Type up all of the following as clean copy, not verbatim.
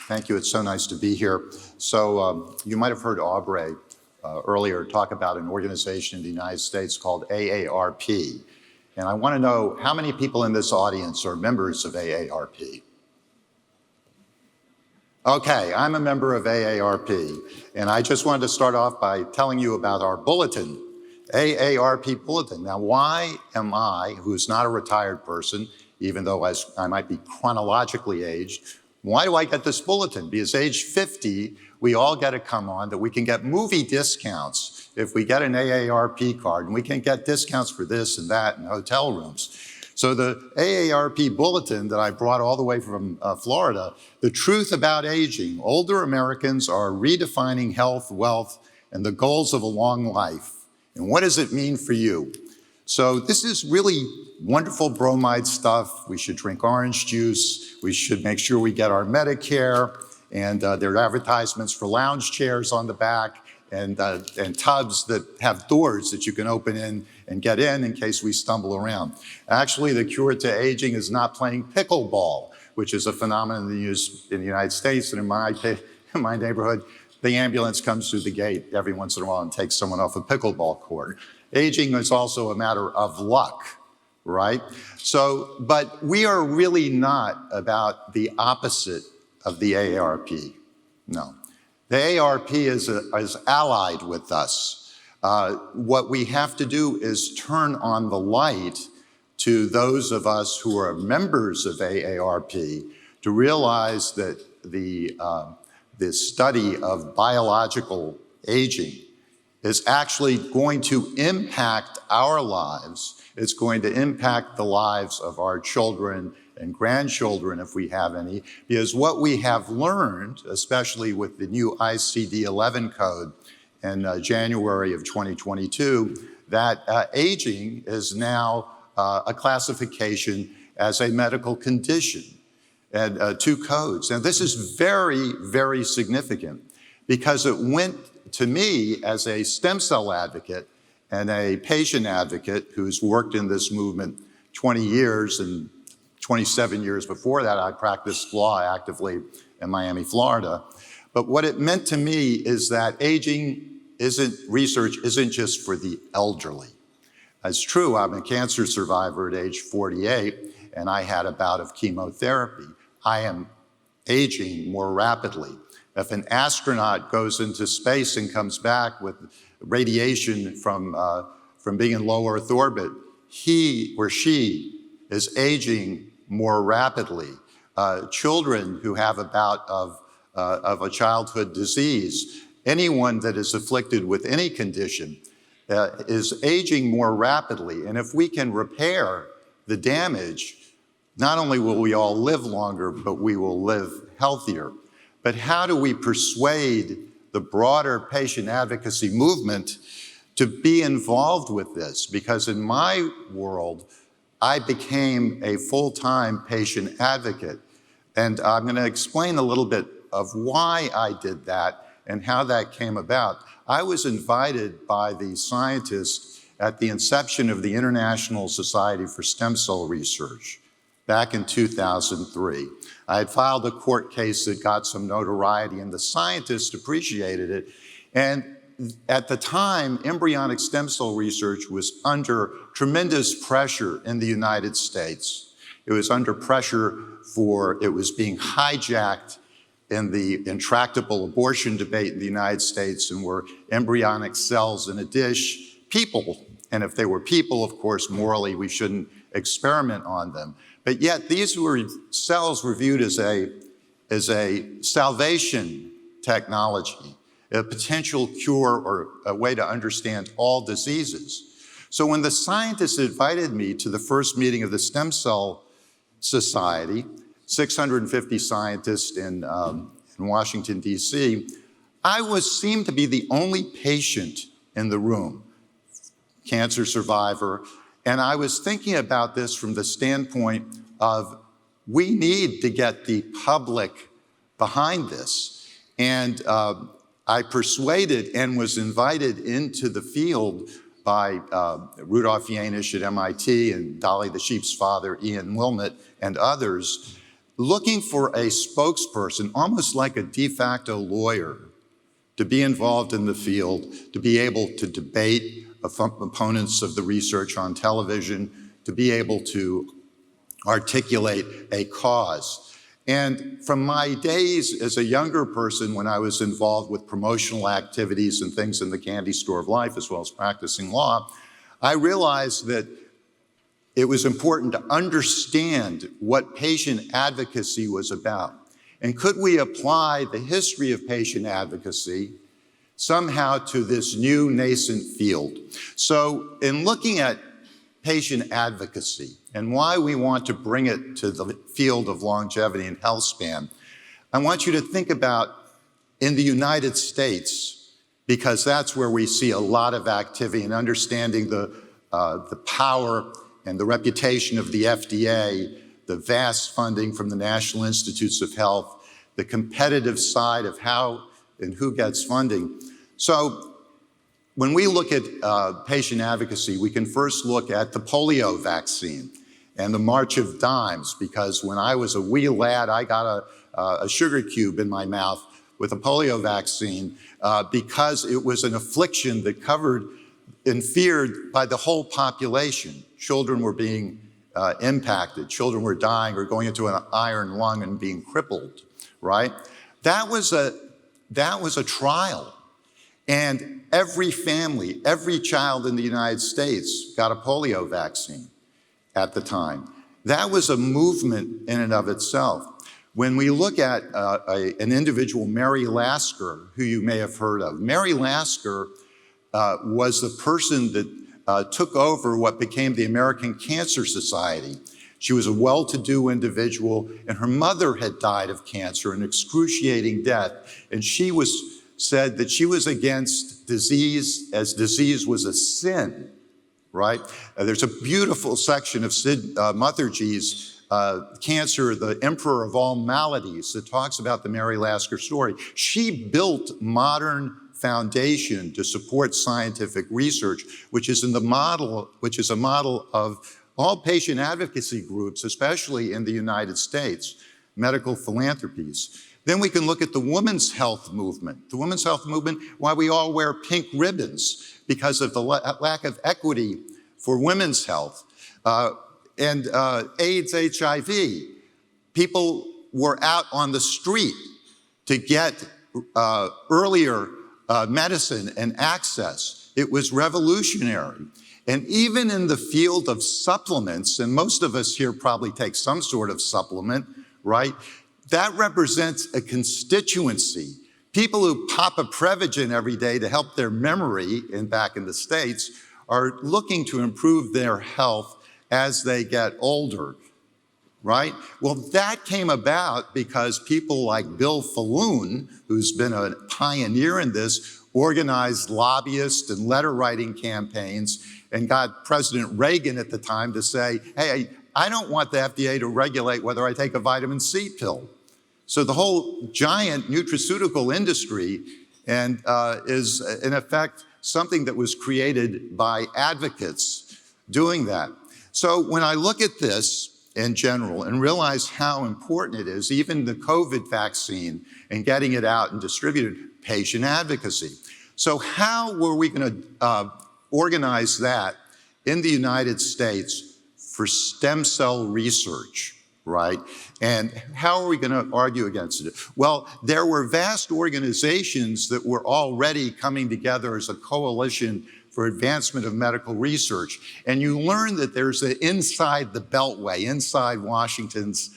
Thank you. It's so nice to be here. So you might have heard Aubrey earlier talk about an organization in the United States called AARP. And I want to know how many people in this audience are members of AARP? Okay, I'm a member of AARP. And I just wanted to start off by telling you about our bulletin, AARP Bulletin. Now, why am I, who's not a retired person, even though I might be chronologically aged, why do I get this bulletin? Because age 50, we all get to come on that we can get movie discounts if we get an AARP card, and we can get discounts for this and that and hotel rooms. So the AARP bulletin that I brought all the way from Florida, the truth about aging, older Americans are redefining health, wealth, and the goals of a long life. And what does it mean for you? So this is really wonderful bromide stuff. We should drink orange juice. We should make sure we get our Medicare. And there are advertisements for lounge chairs on the back and tubs that have doors that you can open in and get in case we stumble around. Actually, the cure to aging is not playing pickleball, which is a phenomenon used in the United States. And in my neighborhood, the ambulance comes through the gate every once in a while and takes someone off a pickleball court. Aging is also a matter of luck, right? So, but we are really not about the opposite of the AARP. No. The AARP is allied with us. What we have to do is turn on the light to those of us who are members of AARP to realize that the study of biological aging is actually going to impact our lives. It's going to impact the lives of our children and grandchildren, if we have any, because what we have learned, especially with the new ICD-11 code in January of 2022, that aging is now a classification as a medical condition, and 2 codes. Now, this is very, very significant because it went to me as a stem cell advocate and a patient advocate who's worked in this movement 20 years, and 27 years before that, I practiced law actively in Miami, Florida. But what it meant to me is that aging research isn't just for the elderly. It's true, I'm a cancer survivor at age 48, and I had a bout of chemotherapy. I am aging more rapidly. If an astronaut goes into space and comes back with radiation from being in low Earth orbit, he or she is aging more rapidly. Children who have a bout of a childhood disease, anyone that is afflicted with any condition is aging more rapidly. And if we can repair the damage, not only will we all live longer, but we will live healthier. But how do we persuade the broader patient advocacy movement to be involved with this? Because in my world, I became a full-time patient advocate. And I'm going to explain a little bit of why I did that and how that came about. I was invited by the scientists at the inception of the International Society for Stem Cell Research back in 2003. I had filed a court case that got some notoriety, and the scientists appreciated it. And at the time, embryonic stem cell research was under tremendous pressure in the United States. It was under pressure it was being hijacked in the intractable abortion debate in the United States, and were embryonic cells in a dish people. And if they were people, of course, morally, we shouldn't experiment on them. But yet these cells were viewed as a salvation technology, a potential cure or a way to understand all diseases. So when the scientists invited me to the first meeting of the Stem Cell Society, 650 scientists in Washington, D.C., I seemed to be the only patient in the room, cancer survivor. And I was thinking about this from the standpoint of we need to get the public behind this. And I persuaded and was invited into the field by Rudolf Janisch at MIT and Dolly the Sheep's father, Ian Wilmot, and others, looking for a spokesperson, almost like a de facto lawyer, to be involved in the field, to be able to debate opponents of the research on television, to be able to articulate a cause. And from my days as a younger person, when I was involved with promotional activities and things in the candy store of life, as well as practicing law, I realized that it was important to understand what patient advocacy was about. And could we apply the history of patient advocacy somehow to this new nascent field? So in looking at patient advocacy and why we want to bring it to the field of longevity and health span, I want you to think about in the United States, because that's where we see a lot of activity and understanding the power and the reputation of the FDA, the vast funding from the National Institutes of Health, the competitive side of how and who gets funding. So when we look at patient advocacy, we can first look at the polio vaccine and the March of Dimes, because when I was a wee lad, I got a sugar cube in my mouth with a polio vaccine because it was an affliction that covered and feared by the whole population. Children were being impacted, children were dying or going into an iron lung and being crippled, right? That was a trial. And every family, every child in the United States got a polio vaccine at the time. That was a movement in and of itself. When we look at an individual, Mary Lasker, who you may have heard of, Mary Lasker was the person that took over what became the American Cancer Society. She was a well-to-do individual, and her mother had died of cancer, an excruciating death, and she said that she was against disease, as disease was a sin, right? There's a beautiful section of Sid Mukherjee's Cancer, the Emperor of All Maladies, that talks about the Mary Lasker story. She built modern foundation to support scientific research, which is a model of all patient advocacy groups, especially in the United States, medical philanthropies. Then we can look at the women's health movement. The women's health movement, why we all wear pink ribbons, because of the lack of equity for women's health. And AIDS, HIV, people were out on the street to get earlier medicine and access. It was revolutionary. And even in the field of supplements, and most of us here probably take some sort of supplement, right? That represents a constituency. People who pop a Prevagen every day to help their memory, back in the States, are looking to improve their health as they get older, right? Well, that came about because people like Bill Falloon, who's been a pioneer in this, organized lobbyist and letter writing campaigns and got President Reagan at the time to say, hey, I don't want the FDA to regulate whether I take a vitamin C pill. So the whole giant nutraceutical industry is in effect something that was created by advocates doing that. So when I look at this in general and realize how important it is, even the COVID vaccine and getting it out and distributed, patient advocacy. So how were we going to organize that in the United States for stem cell research, right? And how are we going to argue against it? Well, there were vast organizations that were already coming together as a coalition for advancement of medical research. And you learn that there's inside the Beltway, inside Washington's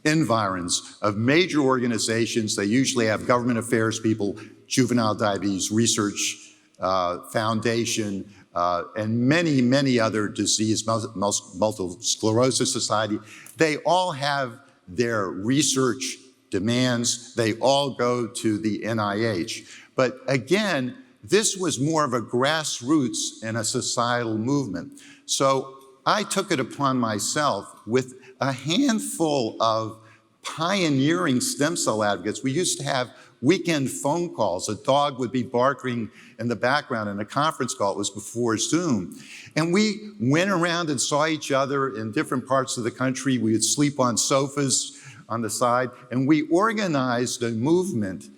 environs of major organizations. They usually have government affairs people, Juvenile Diabetes Research Foundation, and many, many other disease, multiple sclerosis society. They all have their research demands. They all go to the NIH. But again, this was more of a grassroots and a societal movement. So I took it upon myself with a handful of pioneering stem cell advocates. We used to have weekend phone calls. A dog would be barking in the background in a conference call. It was before Zoom. And we went around and saw each other in different parts of the country. We would sleep on sofas on the side, and we organized a movement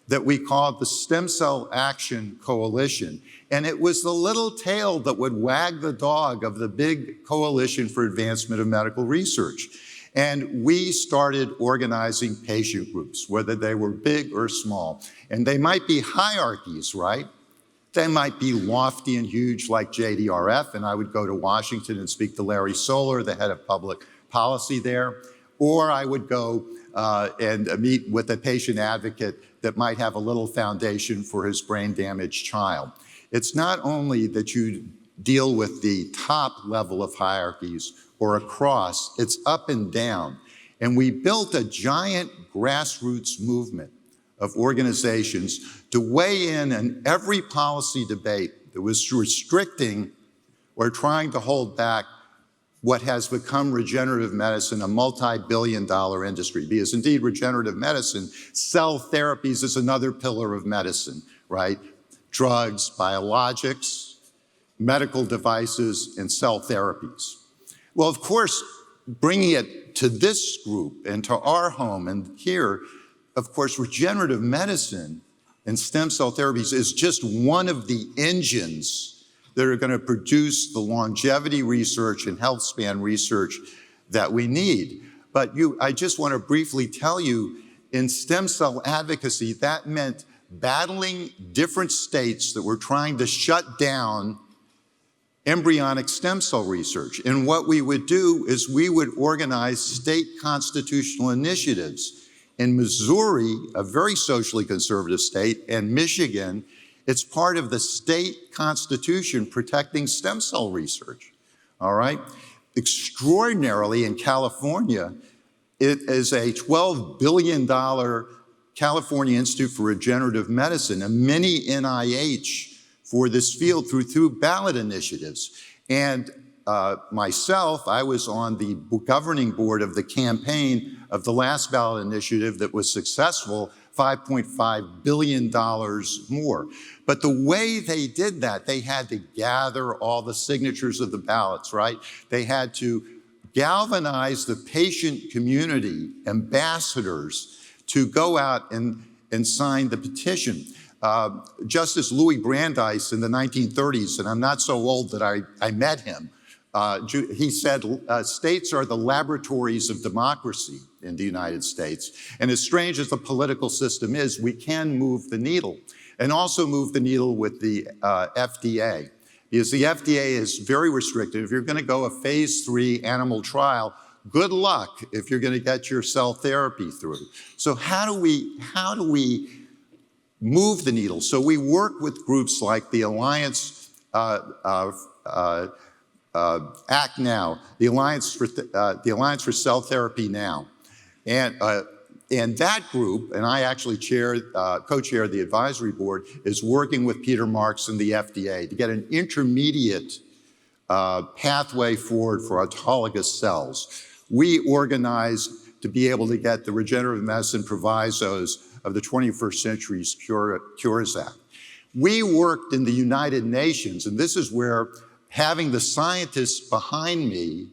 that we called the Stem Cell Action Coalition. And it was the little tail that would wag the dog of the big coalition for advancement of medical research. And we started organizing patient groups, whether they were big or small. And they might be hierarchies, right? They might be lofty and huge like JDRF, and I would go to Washington and speak to Larry Soler, the head of public policy there. Or I would go and meet with a patient advocate that might have a little foundation for his brain-damaged child. It's not only that you deal with the top level of hierarchies or across, it's up and down. And we built a giant grassroots movement of organizations to weigh in on every policy debate that was restricting or trying to hold back what has become regenerative medicine, a multi-billion-dollar industry. Because indeed, regenerative medicine, cell therapies is another pillar of medicine, right? Drugs, biologics, medical devices, and cell therapies. Well, of course, bringing it to this group and to our home and here, of course, regenerative medicine and stem cell therapies is just one of the engines that are going to produce the longevity research and health span research that we need. But I just want to briefly tell you, in stem cell advocacy, that meant battling different states that were trying to shut down embryonic stem cell research. And what we would do is we would organize state constitutional initiatives. In Missouri, a very socially conservative state, and Michigan, it's part of the state constitution protecting stem cell research, all right? Extraordinarily, in California, it is a $12 billion California Institute for Regenerative Medicine, a mini NIH for this field through ballot initiatives. And myself, I was on the governing board of the campaign of the last ballot initiative that was successful, $5.5 billion more. But the way they did that, they had to gather all the signatures of the ballots, right? They had to galvanize the patient community, ambassadors, to go out and sign the petition. Justice Louis Brandeis in the 1930s, and I'm not so old that I met him, he said, states are the laboratories of democracy in the United States. And as strange as the political system is, we can move the needle, and also move the needle with the FDA. Because the FDA is very restrictive. If you're going to go a phase 3 animal trial, good luck if you're going to get your cell therapy through. So how do we move the needle? So we work with groups like the Alliance Act Now, the Alliance for Cell Therapy Now, and that group, and I actually co-chair the advisory board, is working with Peter Marks and the FDA to get an intermediate pathway forward for autologous cells. We organized to be able to get the regenerative medicine provisos of the 21st Century's Cures Act. We worked in the United Nations, and this is where having the scientists behind me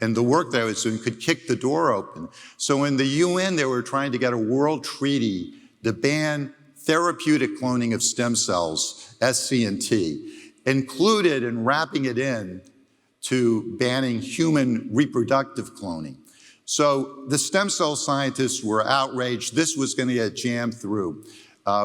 and the work that I was doing could kick the door open. So in the UN, they were trying to get a world treaty to ban therapeutic cloning of stem cells, SC&T, included in wrapping it in to banning human reproductive cloning. So the stem cell scientists were outraged. This was going to get jammed through.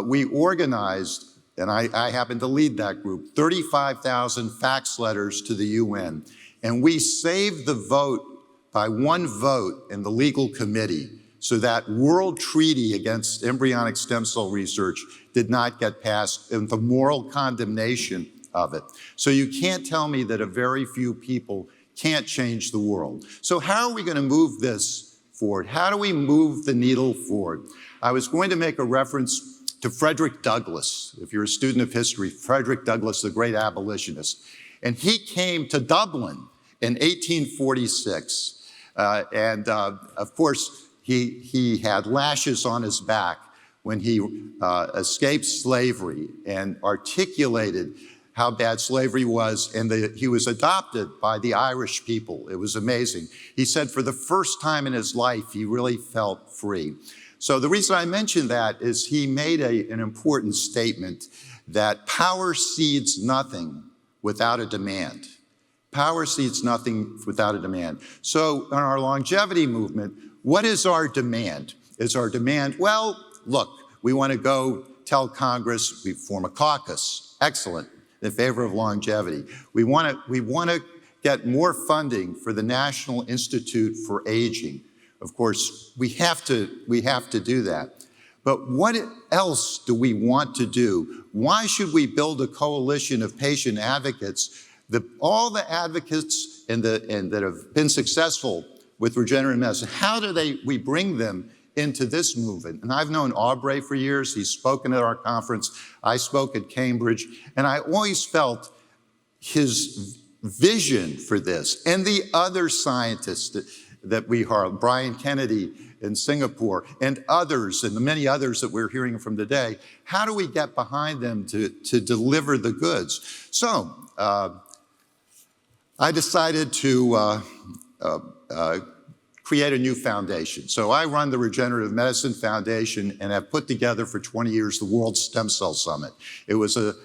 We organized, and I happened to lead that group, 35,000 fax letters to the UN. And we saved the vote by one vote in the legal committee so that world treaty against embryonic stem cell research did not get passed, and the moral condemnation of it. So you can't tell me that a very few people can't change the world. So how are we going to move this forward? How do we move the needle forward? I was going to make a reference to Frederick Douglass. If you're a student of history, Frederick Douglass, the great abolitionist. And he came to Dublin in 1846. Of course, he had lashes on his back when he escaped slavery and articulated how bad slavery was, and he was adopted by the Irish people. It was amazing. He said for the first time in his life, he really felt free. So the reason I mention that is he made an important statement that power seeds nothing without a demand. Power seeds nothing without a demand. So in our longevity movement, what is our demand? Is our demand, well, look, we want to go tell Congress, we form a caucus, excellent, in favor of longevity. We want to get more funding for the National Institute for Aging. Of course, we have to do that. But what else do we want to do? Why should we build a coalition of patient advocates? All the advocates that have been successful with regenerative medicine, how do we bring them into this movement? And I've known Aubrey for years. He's spoken at our conference. I spoke at Cambridge, and I always felt his vision for this. And the other scientists that we heard, Brian Kennedy in Singapore, and others, and the many others that we're hearing from today, how do we get behind them to deliver the goods? So I decided to create a new foundation. So I run the Regenerative Medicine Foundation and have put together for 20 years the World Stem Cell Summit. It was a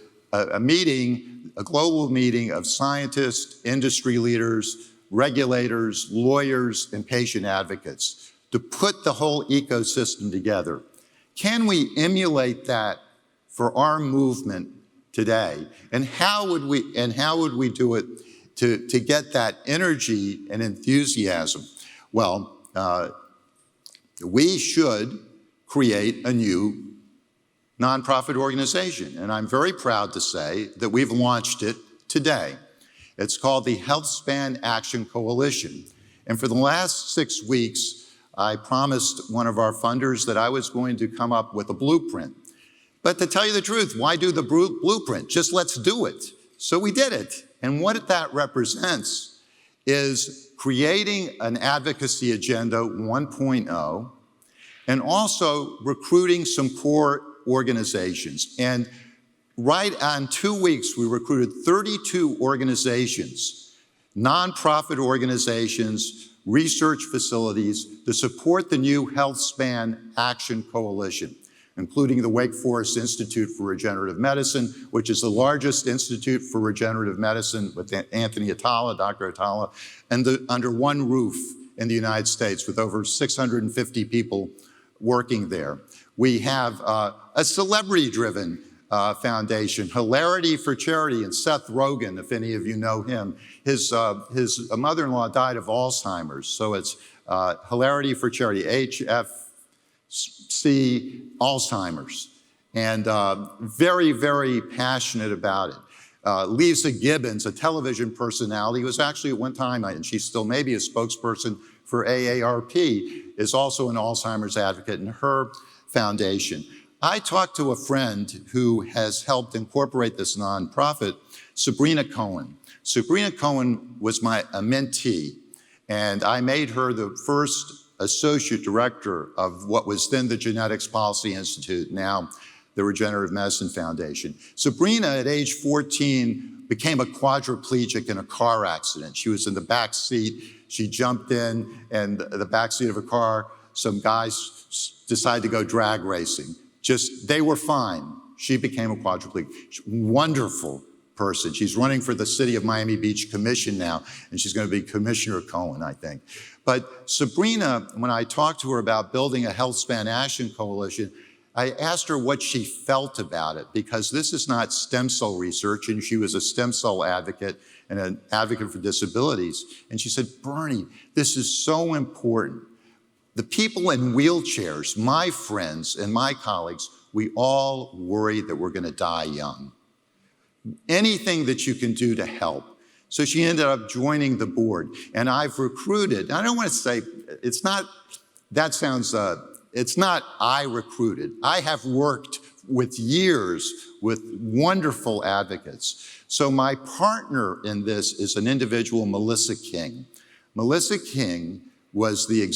meeting, a global meeting of scientists, industry leaders, regulators, lawyers, and patient advocates to put the whole ecosystem together. Can we emulate that for our movement today? And how would we do it to get that energy and enthusiasm? Well, we should create a new nonprofit organization, and I'm very proud to say that we've launched it today. It's called the Healthspan Action Coalition, and for the last 6 weeks, I promised one of our funders that I was going to come up with a blueprint. But to tell you the truth, why do the blueprint? Just let's do it. So we did it, and what that represents is creating an advocacy agenda 1.0, and also recruiting some core organizations. And right on 2 weeks, we recruited 32 organizations, nonprofit organizations, research facilities to support the new Healthspan Action Coalition, including the Wake Forest Institute for Regenerative Medicine, which is the largest institute for regenerative medicine with Anthony Atala, Dr. Atala, and under one roof in the United States with over 650 people working there. We have a celebrity-driven foundation, Hilarity for Charity, and Seth Rogen, if any of you know him. His mother-in-law died of Alzheimer's, so it's Hilarity for Charity, HFC Alzheimer's, and very, very passionate about it. Lisa Gibbons, a television personality, who was actually at one time, and she's still maybe a spokesperson for AARP, is also an Alzheimer's advocate in her foundation. I talked to a friend who has helped incorporate this nonprofit, Sabrina Cohen. Sabrina Cohen was a mentee, and I made her the first associate director of what was then the Genetics Policy Institute, now the Regenerative Medicine Foundation. Sabrina, at age 14, became a quadriplegic in a car accident. She was in the back seat. She jumped in, and the back seat of a car, some guys decided to go drag racing. They were fine. She became a quadriplegic. Wonderful person. She's running for the City of Miami Beach Commission now, and she's going to be Commissioner Cohen, I think. But Sabrina, when I talked to her about building a Healthspan Action Coalition, I asked her what she felt about it, because this is not stem cell research, and she was a stem cell advocate and an advocate for disabilities. And she said, Bernie, this is so important. The people in wheelchairs, my friends and my colleagues, we all worry that we're going to die young. Anything that you can do to help. So she ended up joining the board, and I've recruited, I don't want to say, it's not I recruited. I have worked with years with wonderful advocates. So my partner in this is an individual, Melissa King. Melissa King was the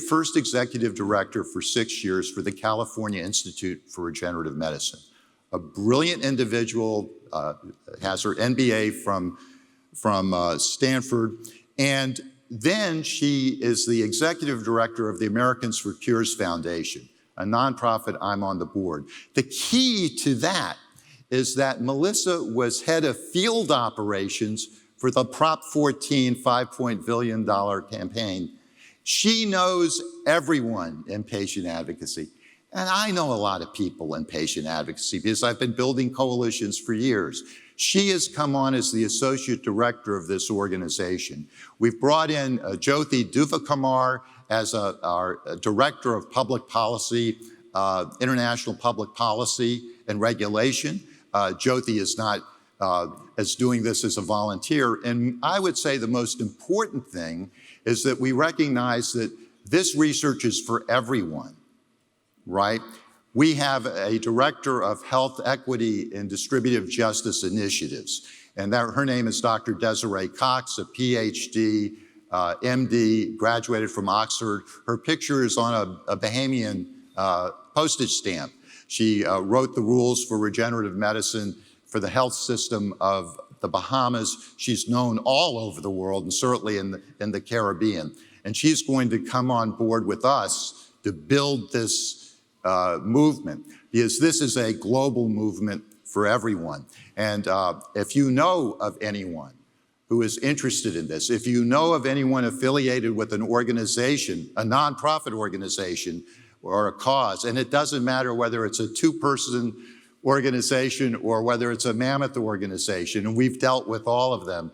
first executive director for 6 years for the California Institute for Regenerative Medicine. a brilliant individual, has her MBA from Stanford, and then she is the executive director of the Americans for Cures Foundation, a nonprofit I'm on the board. The key to that is that Melissa was head of field operations for the Prop 14 $5 billion campaign. She knows everyone in patient advocacy. And I know a lot of people in patient advocacy because I've been building coalitions for years. She has come on as the associate director of this organization. We've brought in Jyoti Duvakumar as our director of public policy, international public policy and regulation. Jyoti is not as doing this as a volunteer. And I would say the most important thing is that we recognize that this research is for everyone, right? We have a director of health equity and distributive justice initiatives, and her name is Dr. Desiree Cox, a PhD, MD, graduated from Oxford. Her picture is on a Bahamian postage stamp. She wrote the rules for regenerative medicine for the health system of the Bahamas. She's known all over the world and certainly in the Caribbean. And she's going to come on board with us to build this movement, because this is a global movement for everyone. And if you know of anyone who is interested in this, if you know of anyone affiliated with an organization, a nonprofit organization or a cause, and it doesn't matter whether it's a two-person organization or whether it's a mammoth organization, and we've dealt with all of them,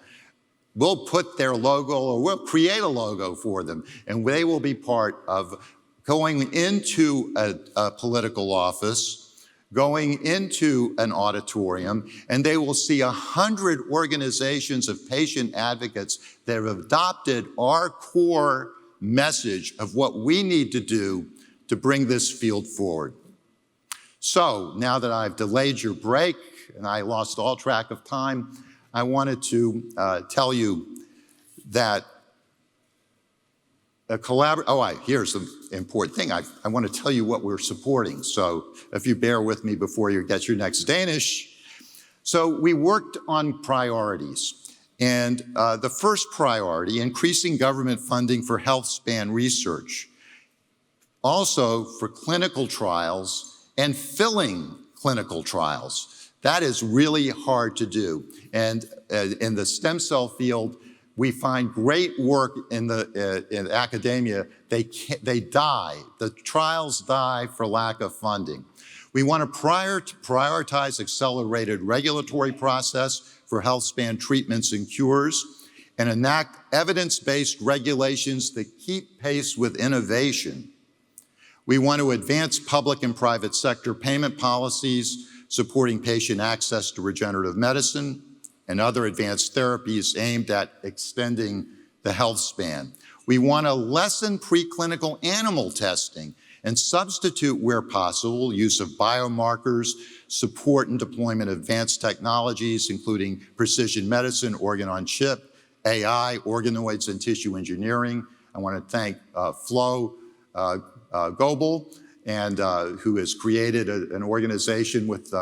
we'll put their logo or we'll create a logo for them, and they will be part of going into a political office, going into an auditorium, and they will see 100 organizations of patient advocates that have adopted our core message of what we need to do to bring this field forward. So now that I've delayed your break and I lost all track of time, I wanted to tell you that here's the important thing. I want to tell you what we're supporting. So if you bear with me before you get your next Danish. So we worked on priorities. And the first priority, increasing government funding for Healthspan research. Also for clinical trials and filling clinical trials. That is really hard to do. And in the stem cell field, we find great work in academia. They die. The trials die for lack of funding. We want to prioritize accelerated regulatory process for healthspan treatments and cures, and enact evidence-based regulations that keep pace with innovation. We want to advance public and private sector payment policies, supporting patient access to regenerative medicine and other advanced therapies aimed at extending the health span. We want to lessen preclinical animal testing and substitute, where possible, use of biomarkers, support and deployment of advanced technologies, including precision medicine, organ on chip, AI, organoids, and tissue engineering. I want to thank Flo Goebel, and who has created an organization with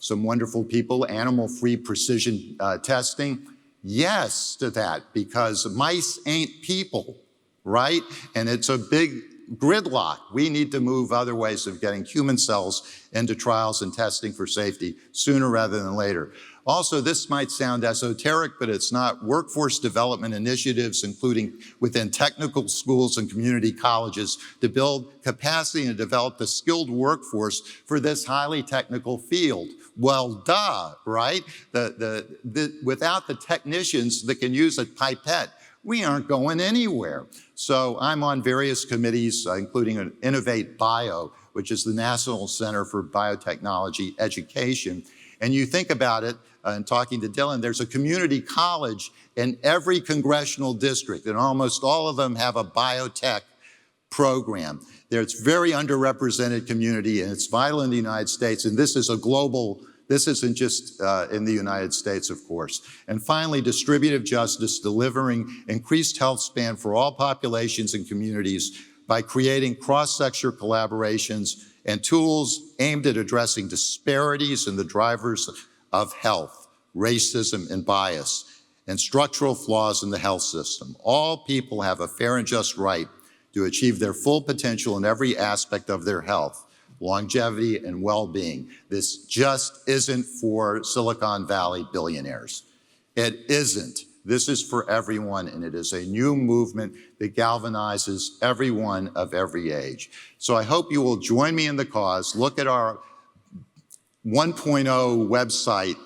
some wonderful people, animal-free precision testing. Yes to that, because mice ain't people, right? And it's a big gridlock. We need to move other ways of getting human cells into trials and testing for safety sooner rather than later. Also, this might sound esoteric, but it's not. Workforce development initiatives, including within technical schools and community colleges, to build capacity and develop the skilled workforce for this highly technical field. Well, duh, right? Without the technicians that can use a pipette, we aren't going anywhere. So I'm on various committees, including Innovate Bio, which is the National Center for Biotechnology Education. And you think about it, and talking to Dylan, there's a community college in every congressional district, and almost all of them have a biotech program. It's very underrepresented community, and it's vital in the United States, and this is a global, this isn't just in the United States, of course. And finally, distributive justice, delivering increased health span for all populations and communities by creating cross-sector collaborations and tools aimed at addressing disparities in the drivers of health, racism and bias, and structural flaws in the health system. All people have a fair and just right to achieve their full potential in every aspect of their health, longevity, and well-being. This just isn't for Silicon Valley billionaires. It isn't. This is for everyone, and it is a new movement that galvanizes everyone of every age. So I hope you will join me in the cause. Look at our 1.0 website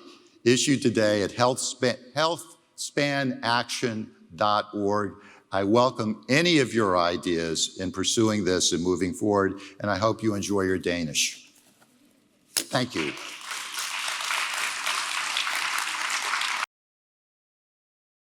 issued today at healthspanaction.org. I welcome any of your ideas in pursuing this and moving forward, and I hope you enjoy your Danish. Thank you.